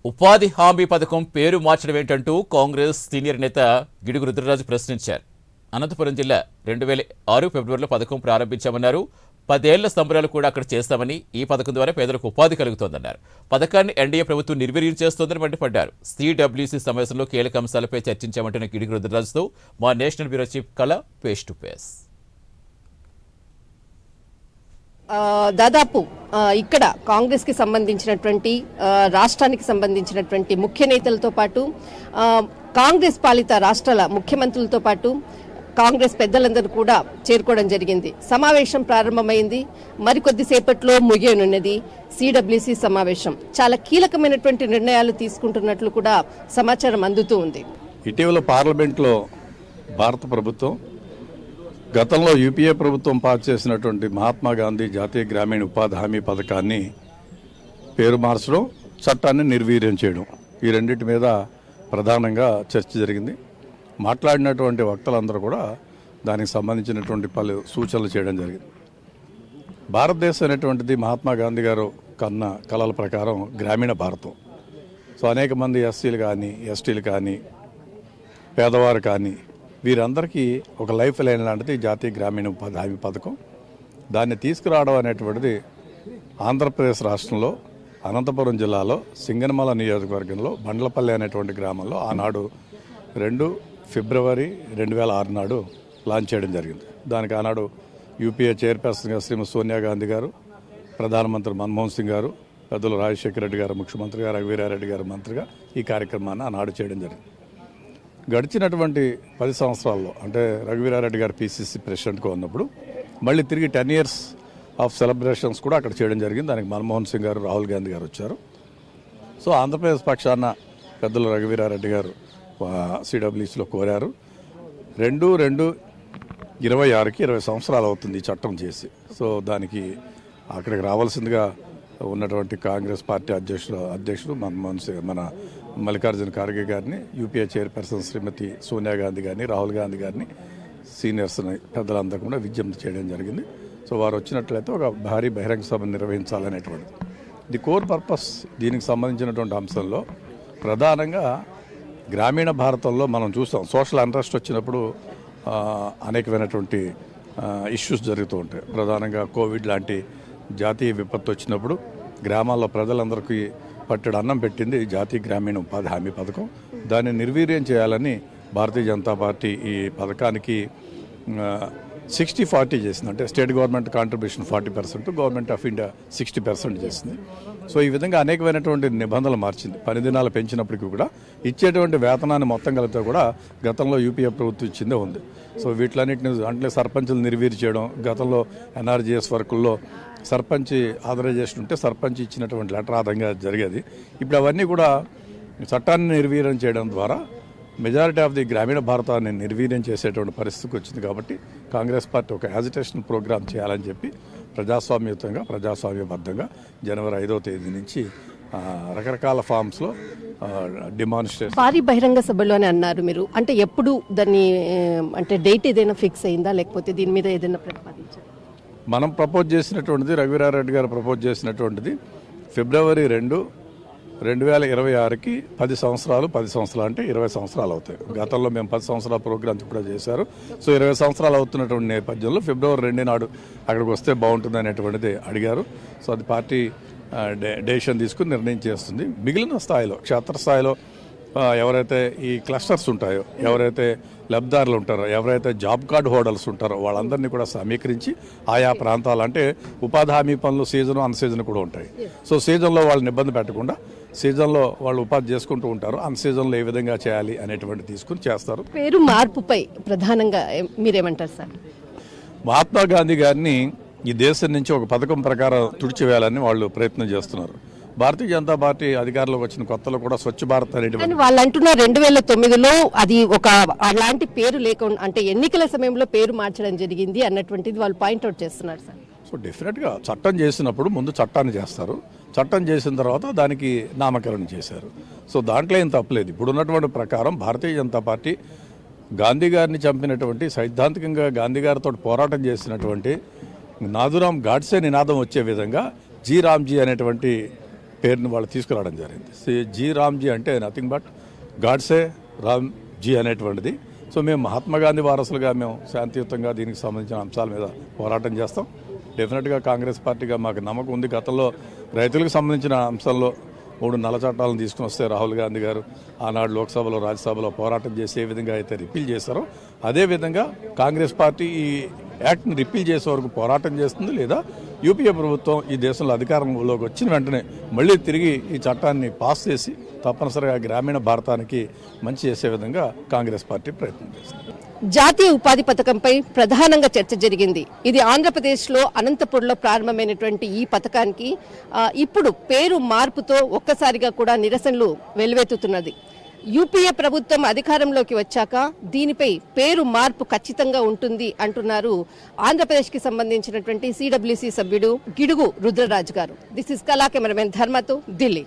ఉపాధి హామీ పథకం పేరు మార్చడం ఏంటంటూ కాంగ్రెస్ సీనియర్ నేత గిడుగు రుద్రరాజు ప్రశ్నించారు. అనంతపురం జిల్లా 2006 ఫిబ్రవరిలో పథకం ప్రారంభించామన్నారు. 10 ఏళ్ల సంబరాలు కూడా అక్కడ చేస్తామని, ఈ పథకం ద్వారా పేదలకు ఉపాధి కలుగుతోందన్నారు. పథకాన్ని ఎన్డీఏ ప్రభుత్వం నిర్వీర్యం చేస్తోందని మండిపడ్డారు. సిడబ్ల్యూసీ సమావేశంలో కీలక అంశాలపై చర్చించామంటున్న గిడుగు రుద్రరాజుతో మా నేషనల్ బ్యూరో చీఫ్ కళ ఫేస్ టు ఫేస్. దాదాపు ఇక్కడ కాంగ్రెస్ కి సంబంధించినటువంటి రాష్ట్రానికి సంబంధించినటువంటి ముఖ్య నేతలతో పాటు కాంగ్రెస్ పాలిత రాష్ట్రాల ముఖ్యమంత్రులతో పాటు కాంగ్రెస్ పెద్దలందరూ కూడా చేరుకోవడం జరిగింది. సమావేశం ప్రారంభమైంది. మరికొద్దిసేపట్లో ముగియనున్నది సిడబ్ల్యూసీ సమావేశం. చాలా కీలకమైనటువంటి నిర్ణయాలు తీసుకుంటున్నట్లు కూడా సమాచారం అందుతూ ఉంది. ఇటీవల పార్లమెంట్లో భారత ప్రభుత్వం గతంలో యూపీఏ ప్రభుత్వం పాస్ చేసినటువంటి మహాత్మా గాంధీ జాతీయ గ్రామీణ ఉపాధి హామీ పథకాన్ని పేరు మార్చడం, చట్టాన్ని నిర్వీర్యం చేయడం, ఈ రెండింటి మీద ప్రధానంగా చర్చ జరిగింది. మాట్లాడినటువంటి వక్తలందరూ కూడా దానికి సంబంధించినటువంటి పలు సూచనలు చేయడం జరిగింది. భారతదేశం అనేటువంటిది మహాత్మా గాంధీ గారు కన్న కలల ప్రకారం గ్రామీణ భారతం. సో అనేక మంది ఎస్సీలు కానీ, ఎస్టీలు కానీ, పేదవారు కానీ వీరందరికీ ఒక లైఫ్ లైన్ లాంటిది జాతీయ గ్రామీణ ఉపాధి హామీ పథకం. దాన్ని తీసుకురావడం అనేటువంటిది ఆంధ్రప్రదేశ్ రాష్ట్రంలో అనంతపురం జిల్లాలో సింగనమల నియోజకవర్గంలో బండ్లపల్లి అనేటువంటి గ్రామంలో ఆనాడు 2 ఫిబ్రవరి 2006 నాడు లాంచ్ చేయడం జరిగింది. దానికి ఆనాడు యూపీఏ చైర్పర్సన్గా శ్రీమతి సోనియా గాంధీ గారు, ప్రధానమంత్రి మన్మోహన్ సింగ్ గారు, పెద్దలు రాజశేఖర రెడ్డి గారు ముఖ్యమంత్రిగా, రఘువీరారెడ్డి గారు మంత్రిగా ఈ కార్యక్రమాన్ని ఆనాడు చేయడం జరిగింది. గడిచినటువంటి 10 సంవత్సరాల్లో, అంటే రఘువీరారెడ్డి గారు పీసీసీ ప్రెసిడెంట్గా ఉన్నప్పుడు మళ్ళీ తిరిగి 10 ఇయర్స్ ఆఫ్ సెలబ్రేషన్స్ కూడా అక్కడ చేయడం జరిగింది. దానికి మన్మోహన్ సింగ్ గారు, రాహుల్ గాంధీ గారు వచ్చారు. సో ఆంధ్రప్రదేశ్ పక్షాన పెద్దలు రఘువీరారెడ్డి గారు సిడబ్ల్యూసీలో కోరారు. 2/2/26కి 20 సంవత్సరాలు అవుతుంది ఈ చట్టం చేసి. సో దానికి అక్కడికి రావాల్సిందిగా ఉన్నటువంటి కాంగ్రెస్ పార్టీ అధ్యక్షుడు మన్మోహన్ సింగ్, మన మల్లికార్జున ఖార్గే గారిని, యూపీఏ చైర్పర్సన్ శ్రీమతి సోనియా గాంధీ గారిని, రాహుల్ గాంధీ గారిని, సీనియర్స్ని, పెద్దలందరూ కూడా విజ్ఞప్తి చేయడం జరిగింది. సో వారు వచ్చినట్లయితే ఒక భారీ బహిరంగ సభ నిర్వహించాలనేటువంటిది ది కోర్ పర్పస్. దీనికి సంబంధించినటువంటి అంశంలో ప్రధానంగా గ్రామీణ భారతంలో మనం చూస్తాం, సోషల్ అన్రెస్ట్ వచ్చినప్పుడు అనేకమైనటువంటి ఇష్యూస్ జరుగుతూ ఉంటాయి. ప్రధానంగా కోవిడ్ లాంటి జాతీయ విపత్తు వచ్చినప్పుడు గ్రామాల్లో ప్రజలందరికీ పట్టెడు అన్నం పెట్టింది జాతీయ గ్రామీణ ఉపాధి హామీ పథకం. దాన్ని నిర్వీర్యం చేయాలని భారతీయ జనతా పార్టీ ఈ పథకానికి 60-40 చేసింది. అంటే state government contribution 40%, government of India 60% చేసింది. సో ఈ విధంగా అనేకమైనటువంటి నిబంధనలు మార్చింది. 10 దినాలు పెంచినప్పటికీ కూడా ఇచ్చేటువంటి వేతనాన్ని మొత్తం కలిపితే కూడా గతంలో యూపీఏ ప్రభుత్వం ఇచ్చిందే ఉంది. సో వీటిలన్నింటినీ అంటే సర్పంచులు నిర్వీర్యం చేయడం, గతంలో ఎన్ఆర్జీఎస్ వర్కుల్లో సర్పంచ్ ఆథరైజేషన్ ఉంటే సర్పంచ్ ఇచ్చినటువంటి లెటర్ ఆధారంగా జరిగేది. ఇప్పుడు అవన్నీ కూడా చట్టాన్ని నిర్వీర్యం చేయడం ద్వారా మెజారిటీ ఆఫ్ ది గ్రామీణ భారతాన్ని నిర్వీర్యం చేసేటువంటి పరిస్థితికి వచ్చింది. కాబట్టి కాంగ్రెస్ పార్టీ ఒక యాజిటేషన్ ప్రోగ్రామ్ చేయాలని చెప్పి ప్రజాస్వామ్యయుతంగా, ప్రజాస్వామ్యబద్ధంగా జనవరి 5వ తేదీ నుంచి రకరకాల ఫామ్స్లో డిమాన్స్ట్రేషన్, భారీ బహిరంగ సభలోనే అన్నారు మీరు. అంటే ఎప్పుడు దాన్ని అంటే డేట్ ఏదైనా ఫిక్స్ అయిందా, లేకపోతే దీని మీద ఏదైనా ప్రతిపాదించారు? మనం ప్రపోజ్ చేసినటువంటిది, రఘువీరారెడ్డి గారు ప్రపోజ్ చేసినటువంటిది ఫిబ్రవరి 2, 2026కి 10 సంవత్సరాలు అంటే 20 సంవత్సరాలు అవుతాయి. గతంలో మేము 10 సంవత్సరాల ప్రోగ్రామ్స్ కూడా చేశారు. సో 20 సంవత్సరాలు అవుతున్నటువంటి నేపథ్యంలో ఫిబ్రవరి 2 నాడు అక్కడికి వస్తే బాగుంటుంది అనేటువంటిది అడిగారు. సో అది పార్టీ డెసిషన్ తీసుకుని నిర్ణయం చేస్తుంది. మిగిలిన స్థాయిలో, క్షేత్రస్థాయిలో ఎవరైతే ఈ క్లస్టర్స్ ఉంటాయో, ఎవరైతే లబ్ధిదారులు ఉంటారో, ఎవరైతే జాబ్ కార్డు హోల్డర్స్ ఉంటారో వాళ్ళందరినీ కూడా సమీకరించి ఆయా ప్రాంతాలు, అంటే ఉపాధి హామీ పనులు సీజన్, అన్ సీజన్ కూడా ఉంటాయి. సో సీజన్లో వాళ్ళని ఇబ్బంది పెట్టకుండా సీజన్లో వాళ్ళు ఉపాధి చేసుకుంటూ ఉంటారు, అన్ సీజన్లో ఏ విధంగా చేయాలి అనేటువంటి తీసుకుని చేస్తారు. పేరు మార్పుపై ప్రధానంగా మీరేమంటారు సార్? మహాత్మా గాంధీ గారిని ఈ దేశం నుంచి ఒక పథకం ప్రకారం తుడిచివేయాలని వాళ్ళు ప్రయత్నం చేస్తున్నారు. భారతీయ జనతా పార్టీ అధికారంలోకి వచ్చిన కొత్తలో కూడా స్వచ్ఛ భారత్ అనేటువంటి వాళ్ళు అంటున్నారు 2009లో అది ఒక అలాంటి పేరు లేకుండా, అంటే ఎన్నికల సమయంలో పేరు మార్చడం జరిగింది అన్నటువంటిది వాళ్ళు పాయింట్అవుట్ చేస్తున్నారు సార్. సో డెఫినెట్గా చట్టం చేసినప్పుడు ముందు చట్టాన్ని చేస్తారు, చట్టం చేసిన తర్వాత దానికి నామకరణం చేశారు. సో దాంట్లో ఏం తప్పలేదు. ఇప్పుడు ఉన్నటువంటి ప్రకారం భారతీయ జనతా పార్టీ గాంధీ గారిని చంపినటువంటి, సైద్ధాంతికంగా గాంధీ గారితో పోరాటం చేసినటువంటి నాథురామ్ గాడ్సే నినాదం వచ్చే విధంగా జీ రామ్జీ అనేటువంటి పేరుని వాళ్ళు తీసుకురావడం జరిగింది. జీ రామ్జీ అంటే నథింగ్ బట్ గాడ్సే రామ్ జీ అనేటువంటిది. సో మేము మహాత్మా గాంధీ వారసులుగా మేము శాంతియుతంగా దీనికి సంబంధించిన అంశాల మీద పోరాటం చేస్తాం. డెఫినెట్గా కాంగ్రెస్ పార్టీగా మాకు నమ్మకం ఉంది. గతంలో రైతులకు సంబంధించిన అంశాల్లో 3 నల్ల చట్టాలను తీసుకుని వస్తే రాహుల్ గాంధీ గారు ఆనాడు లోక్సభలో రాజ్యసభలో పోరాటం చేసి ఏ విధంగా అయితే రిపీల్ చేశారో అదేవిధంగా కాంగ్రెస్ పార్టీ ఈ యాక్ట్ని రిపీల్ చేసే వరకు పోరాటం చేస్తుంది. లేదా యూపీఏ ప్రభుత్వం ఈ దేశంలో అధికారంలోకి వచ్చిన వెంటనే మళ్ళీ తిరిగి ఈ చట్టాన్ని పాస్ చేసి తప్పనిసరిగా గ్రామీణ భారతానికి మంచి చేసే విధంగా కాంగ్రెస్ పార్టీ ప్రయత్నం చేస్తుంది. జాతీయ ఉపాధి పథకంపై ప్రధానంగా చర్చ జరిగింది. ఇది ఆంధ్రప్రదేశ్లో అనంతపూర్లో ప్రారంభమైనటువంటి ఈ పథకానికి ఇప్పుడు పేరు మార్పుతో ఒక్కసారిగా కూడా నిరసనలు వెల్లువెత్తుతున్నది. యూపీఏ ప్రభుత్వం అధికారంలోకి వచ్చాక దీనిపై పేరు మార్పు ఖచ్చితంగా ఉంటుంది అంటున్నారు ఆంధ్రప్రదేశ్కి సంబంధించినటువంటి సిడబ్ల్యూసీ సభ్యుడు గిడుగు రుద్రరాజు గారు. దిస్ ఇస్ కళా కెమెరామెన్ ధర్మతో ఢిల్లీ.